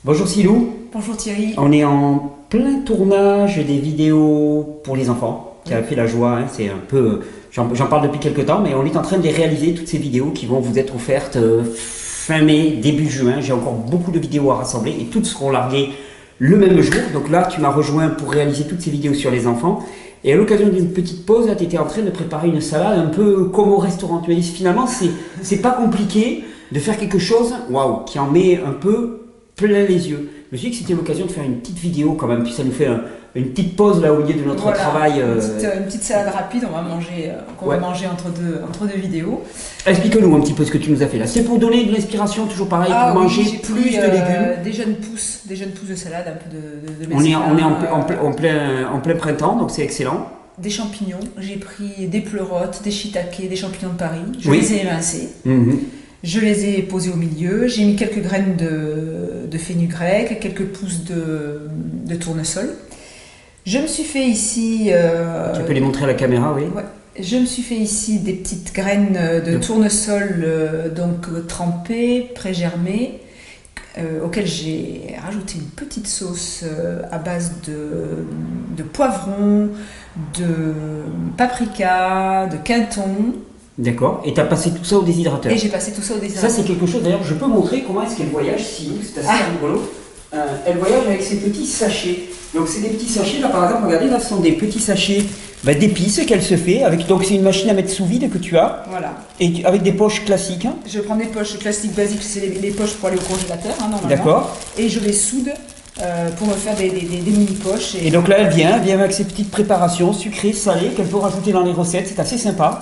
Bonjour Silou, Bonjour Thierry. on est en plein tournage des vidéos pour les enfants, qui a fait la joie, hein. C'est un peu, j'en parle depuis quelques temps, mais on est en train de les réaliser, toutes ces vidéos qui vont vous être offertes fin mai, début juin. J'ai encore beaucoup de vidéos à rassembler et toutes seront larguées le même jour. Donc là, tu m'as rejoint pour réaliser toutes ces vidéos sur les enfants. Et à l'occasion d'une petite pause, tu étais en train de préparer une salade un peu comme au restaurant. Tu m'as dit finalement, c'est pas compliqué de faire quelque chose, waouh, qui en met un peu plein les yeux. Je me suis dit que c'était l'occasion de faire une petite vidéo quand même, puis ça nous fait une petite pause là au milieu de notre travail. Une petite salade rapide, on va manger, va manger entre deux vidéos. Explique-nous un petit peu ce que tu nous as fait là. C'est pour donner de l'inspiration, toujours pareil, pour manger plus de légumes. Des jeunes pousses de salade, un peu de On est en plein printemps, donc c'est excellent. Des champignons, j'ai pris des pleurotes, des shiitakes, des champignons de Paris. Je les ai émincés. Je les ai posés au milieu, j'ai mis quelques graines de fenugrec, quelques pousses de tournesol. Je me suis fait ici... tu peux les montrer à la caméra, oui. Ouais. Je me suis fait ici des petites graines de tournesol trempées, pré-germées, auxquelles j'ai rajouté une petite sauce à base de poivron, de paprika, de quinton. D'accord. Et tu as passé tout ça au déshydrateur. Et j'ai passé tout ça au déshydrateur. Ça, c'est quelque chose, d'ailleurs, je peux montrer comment est-ce qu'elle voyage, si c'est assez rigolo. Elle voyage avec ses petits sachets. Donc, c'est des petits sachets, là, par exemple, regardez, là, ce sont des petits sachets d'épices qu'elle se fait. Donc, c'est une machine à mettre sous vide que tu as. Voilà. Et avec des poches classiques. Hein. Je prends des poches classiques basiques, c'est les poches pour aller au congélateur, hein, normalement. D'accord. Et je les soude pour me faire des mini-poches. Et donc là, elle vient avec ses petites préparations sucrées, salées, qu'elle peut rajouter dans les recettes. C'est assez sympa.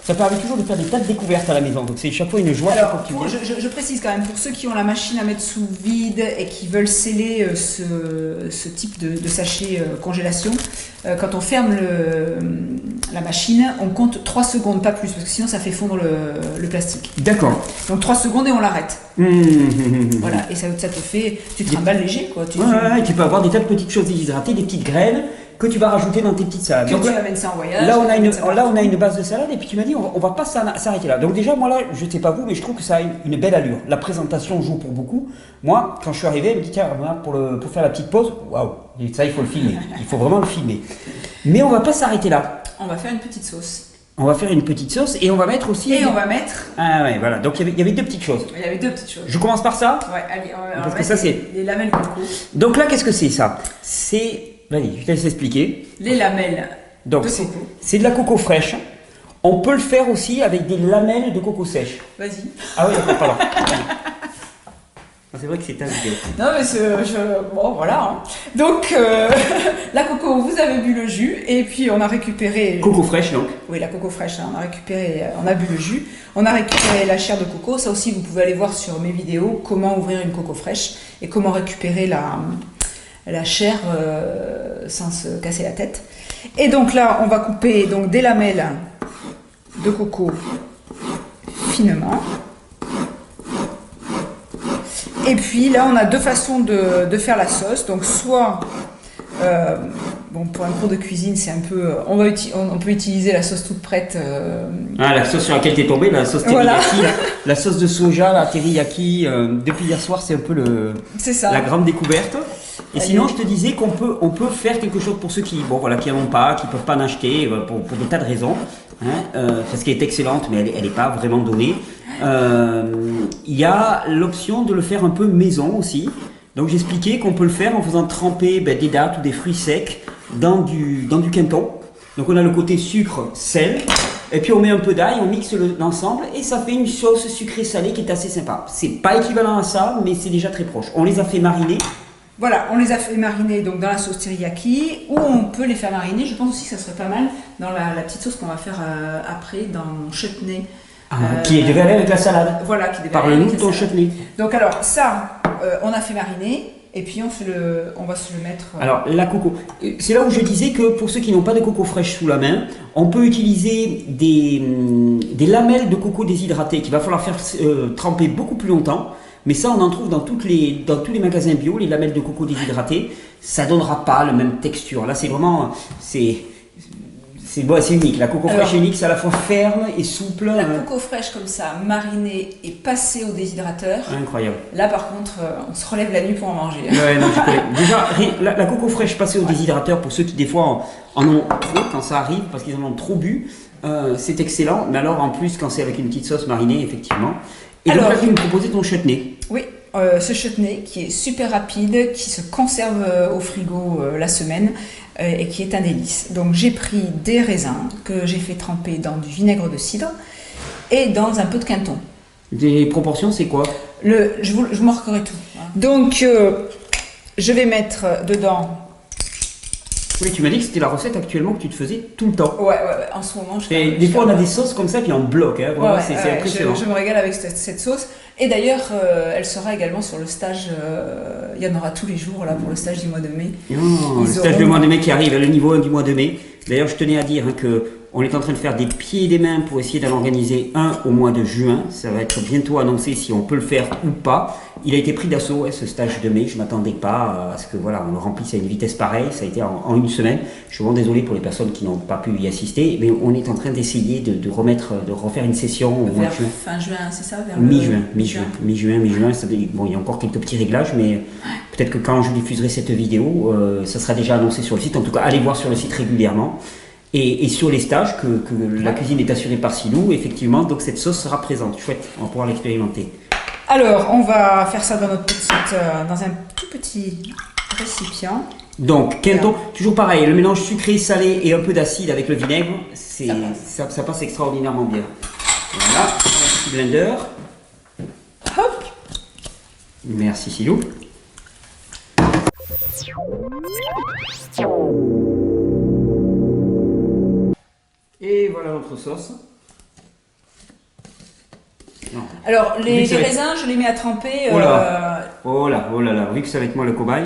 Ça permet toujours de faire des tas de découvertes à la maison. Donc c'est chaque fois une joie. Alors, je précise quand même, pour ceux qui ont la machine à mettre sous vide et qui veulent sceller ce type de sachet congélation, quand on ferme la machine, on compte 3 secondes, pas plus, parce que sinon ça fait fondre le plastique. D'accord. Donc 3 secondes et on l'arrête. Voilà, et ça te fait, tu te trimbales léger, quoi. Et tu peux avoir des tas de petites choses déshydratées, des petites graines que tu vas rajouter dans tes petites salades. Donc tu amènes ça en voyage. Là, on a une base de salade et puis tu m'as dit on va pas s'arrêter là. Donc déjà, moi là, je sais pas vous, mais je trouve que ça a une belle allure. La présentation joue pour beaucoup. Moi, quand je suis arrivé, elle me dit tiens, pour faire la petite pause, waouh, ça il faut le filmer. Il faut vraiment le filmer. Mais on va pas s'arrêter là. On va faire une petite sauce. On va faire une petite sauce et on va mettre aussi... on va mettre... Ah ouais, voilà. Donc il y avait deux petites choses. Il y avait deux petites choses. Je commence par ça. Ouais, allez, parce que ça c'est... Les lamelles coco. Donc là, qu'est-ce que c'est ça? C'est... Vas-y, je te laisse expliquer. Les lamelles donc, de coco. C'est de la coco fraîche. On peut le faire aussi avec des lamelles de coco sèche. Vas-y. Ah oui, d'accord, pardon. C'est vrai que c'est ta vidéo. Non, mais bon, voilà. Hein. Donc, la coco, vous avez bu le jus, et puis on a récupéré... Coco fraîche, donc. Oui, la coco fraîche, hein, on a bu le jus. On a récupéré la chair de coco. Ça aussi, vous pouvez aller voir sur mes vidéos, comment ouvrir une coco fraîche, et comment récupérer la chair sans se casser la tête. Et donc là, on va couper donc, des lamelles de coco finement. Et puis là, on a deux façons de faire la sauce. Donc soit, pour un cours de cuisine, c'est un peu... On peut utiliser la sauce toute prête. La sauce sur laquelle tu es tombé, la sauce teriyaki, voilà. La sauce de soja, la teriyaki. Depuis hier soir, c'est un peu la grande découverte. Et sinon, je te disais qu'on peut faire quelque chose pour ceux qui n'en ont pas, qui ne peuvent pas en acheter, pour des tas de raisons. Parce qu'elle est excellente, mais elle n'est pas vraiment donnée. Il y a l'option de le faire un peu maison aussi. Donc j'expliquais qu'on peut le faire en faisant tremper des dattes ou des fruits secs dans du quinton. Donc on a le côté sucre, sel, et puis on met un peu d'ail, on mixe l'ensemble et ça fait une sauce sucrée salée qui est assez sympa. C'est pas équivalent à ça, mais c'est déjà très proche. On les a fait mariner. Voilà, on les a fait mariner donc, dans la sauce teriyaki, ou on peut les faire mariner, je pense aussi que ça serait pas mal, dans la petite sauce qu'on va faire après, dans chutney. Qui devait aller avec la salade. Voilà, qui devait aller avec la salade. Parle-nous de ton chutney. Donc alors, ça, on a fait mariner, et puis on va se le mettre... Alors, la coco, c'est là où je disais que pour ceux qui n'ont pas de coco fraîche sous la main, on peut utiliser des lamelles de coco déshydratées qu'il va falloir faire tremper beaucoup plus longtemps. Mais ça, on en trouve dans tous les magasins bio, les lamelles de coco déshydratées. Ça donnera pas la même texture. Là, c'est vraiment, c'est C'est bon, c'est unique. La coco fraîche est unique, c'est à la fois ferme et souple. La coco fraîche comme ça, marinée et passée au déshydrateur. Incroyable. Là par contre, on se relève la nuit pour en manger. Ouais, non, je connais. Déjà, la coco fraîche passée au déshydrateur, pour ceux qui des fois en ont trop quand ça arrive, parce qu'ils en ont trop bu, c'est excellent. Mais alors en plus, quand c'est avec une petite sauce marinée, effectivement. Et alors, donc là, tu me proposais ton chutney. Oui. Ce chutney qui est super rapide, qui se conserve au frigo la semaine et qui est un délice. Donc j'ai pris des raisins que j'ai fait tremper dans du vinaigre de cidre et dans un peu de quinton. Des proportions, c'est quoi? Je vous marquerai tout. Donc je vais mettre dedans. Oui, tu m'as dit que c'était la recette actuellement que tu te faisais tout le temps. Ouais, en ce moment. Des fois, on a des sauces comme ça, puis on bloque. Hein. Vraiment, c'est impressionnant. Je me régale avec cette sauce. Et d'ailleurs, elle sera également sur le stage. Il y en aura tous les jours là pour le stage du mois de mai. Le stage du mois de mai qui arrive, le niveau 1 du mois de mai. D'ailleurs, je tenais à dire que on est en train de faire des pieds et des mains pour essayer d'en organiser un au mois de juin. Ça va être bientôt annoncé si on peut le faire ou pas. Il a été pris d'assaut, ce stage de mai. Je ne m'attendais pas à ce que voilà, on le remplisse à une vitesse pareille. Ça a été en une semaine. Je suis vraiment désolé pour les personnes qui n'ont pas pu y assister, mais on est en train d'essayer de refaire une session au mois de juin. Fin juin, c'est ça, vers mi-juin. Bon, il y a encore quelques petits réglages, mais peut-être que quand je diffuserai cette vidéo, ça sera déjà annoncé sur le site. En tout cas, allez voir sur le site régulièrement. Et sur les stages que la cuisine est assurée par Silou, effectivement, donc cette sauce sera présente. Chouette, on va pouvoir l'expérimenter. Alors, on va faire ça dans un tout petit récipient. Donc, quinton, toujours pareil, le mélange sucré, salé et un peu d'acide avec le vinaigre, ça passe extraordinairement bien. Voilà, un petit blender. Hop. Merci Silou. Et voilà notre sauce. Non. Alors, les raisins, je les mets à tremper. Oh là là, vu que ça va être moi le cobaye.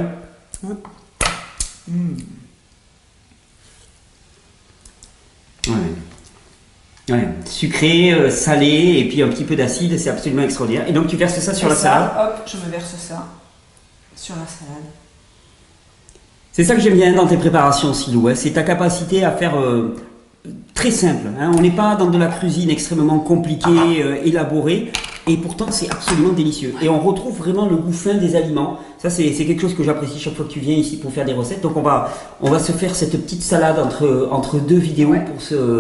Ouais. Sucré, salé et puis un petit peu d'acide, c'est absolument extraordinaire. Et donc tu verses ça sur la salade. Hop, je me verse ça sur la salade. C'est ça que j'aime bien dans tes préparations, Silou. C'est ta capacité à faire très simple. On n'est pas dans de la cuisine extrêmement compliquée, élaborée. Et pourtant, c'est absolument délicieux. Et on retrouve vraiment le goût fin des aliments. Ça, c'est quelque chose que j'apprécie chaque fois que tu viens ici pour faire des recettes. Donc, on va se faire cette petite salade entre deux vidéos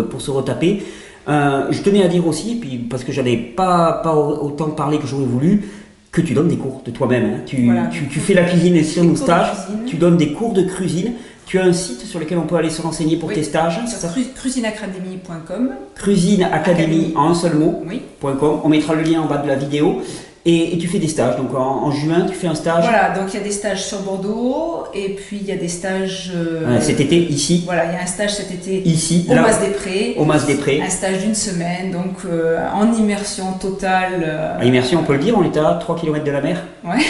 pour se retaper. Je tenais à dire aussi, puis parce que j'avais pas autant parlé que j'aurais voulu, que tu donnes des cours de toi-même. Tu fais la cuisine sur nos stages. Tu donnes des cours de cuisine. Tu as un site sur lequel on peut aller se renseigner pour tes stages. Sur cuisineacademy.com. Cuisineacademy en un seul mot. .com. On mettra le lien en bas de la vidéo. Et tu fais des stages. Donc en juin, tu fais un stage. Voilà, donc il y a des stages sur Bordeaux. Et puis il y a des stages. Cet été, ici. Voilà, il y a un stage cet été. Ici, au Mas-des-Prés. Au Mas-des-Prés. Un stage d'une semaine. Donc en immersion totale. Immersion, on peut le dire, on est à 3 km de la mer. Ouais.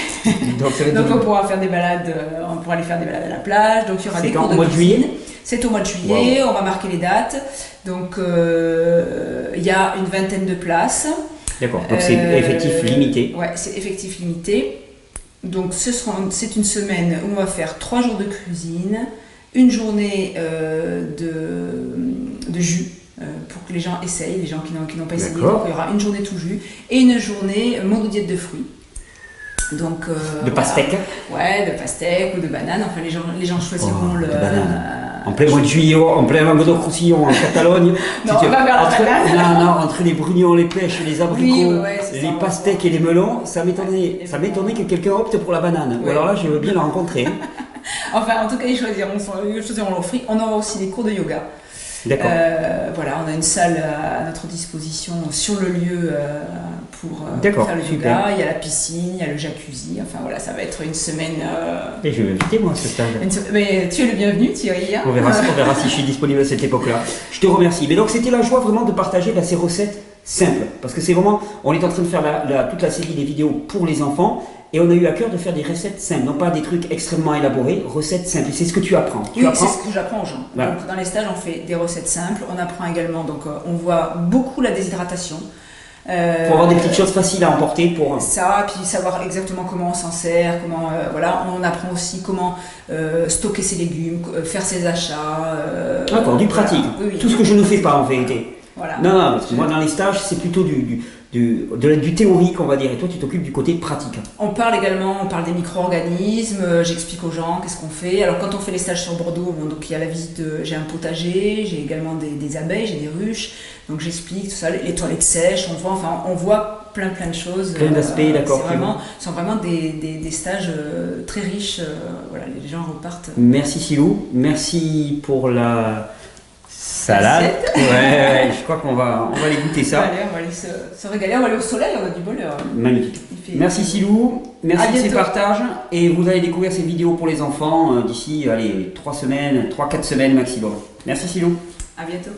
donc on pourra faire des balades. On pourra aller faire des balades à la plage. Donc il y aura des cours de cuisine. C'est au mois de juillet. Wow. On va marquer les dates. Donc il y a une vingtaine de places. D'accord, donc c'est effectif limité. Ouais, c'est effectif limité. Donc c'est une semaine où on va faire 3 jours de cuisine, une journée de jus pour que les gens essayent, les gens qui n'ont pas essayé. Donc il y aura une journée tout jus et une journée monodiète de fruits. Donc, de pastèque. Ouais, de pastèque ou de banane. Enfin, les gens choisiront le. En plein mois de juillet, en plein Languedoc-Roussillon, en Catalogne. Non, on va vers la banane. Entre les brugnons, les pêches, les abricots, les pastèques et les melons, ça m'étonnait que quelqu'un opte pour la banane. Ou alors là, je veux bien la rencontrer. Enfin, en tout cas, ils choisiront leurs fruits. On aura aussi des cours de yoga. D'accord. Voilà, on a une salle à notre disposition sur le lieu pour faire le yoga. Super. Il y a la piscine, il y a le jacuzzi. Enfin voilà, ça va être une semaine. Et je vais inviter moi à ce stage. Mais tu es le bienvenu, Thierry. On verra si je suis disponible à cette époque-là. Je te remercie. Mais donc c'était la joie vraiment de partager ces recettes simples, parce que c'est vraiment, on est en train de faire toute la série des vidéos pour les enfants. Et on a eu à cœur de faire des recettes simples, non pas des trucs extrêmement élaborés, recettes simples. Et c'est ce que tu apprends. C'est ce que j'apprends aux gens. Voilà. Donc, dans les stages, on fait des recettes simples. On apprend également, donc on voit beaucoup la déshydratation. Pour avoir des petites choses faciles à emporter pour... Ça, puis savoir exactement comment on s'en sert, comment... voilà, on apprend aussi comment stocker ses légumes, faire ses achats. D'accord, du pratique. Voilà. Oui, tout ce que je ne fais pas en vérité. Voilà. Non, parce que moi dans les stages, c'est plutôt du théorique, on va dire, et toi tu t'occupes du côté pratique. On parle des micro-organismes, j'explique aux gens qu'est-ce qu'on fait. Alors quand on fait les stages sur Bordeaux, bon, donc il y a la visite, j'ai un potager, j'ai également des abeilles, j'ai des ruches, donc j'explique tout ça, les toilettes sèches, on voit plein de choses. Plein d'aspects, d'accord. Ce sont vraiment des stages très riches, voilà, les gens repartent. Merci Silou, merci pour la... salade. Ouais, je crois qu'on va aller goûter ça. Allez, on va aller se régaler, on va aller au soleil, on a du bonheur. Magnifique. Merci Silou, merci de ces partages. Et vous allez découvrir ces vidéos pour les enfants d'ici 3 semaines, 3-4 semaines maximum. Merci Silou. À bientôt.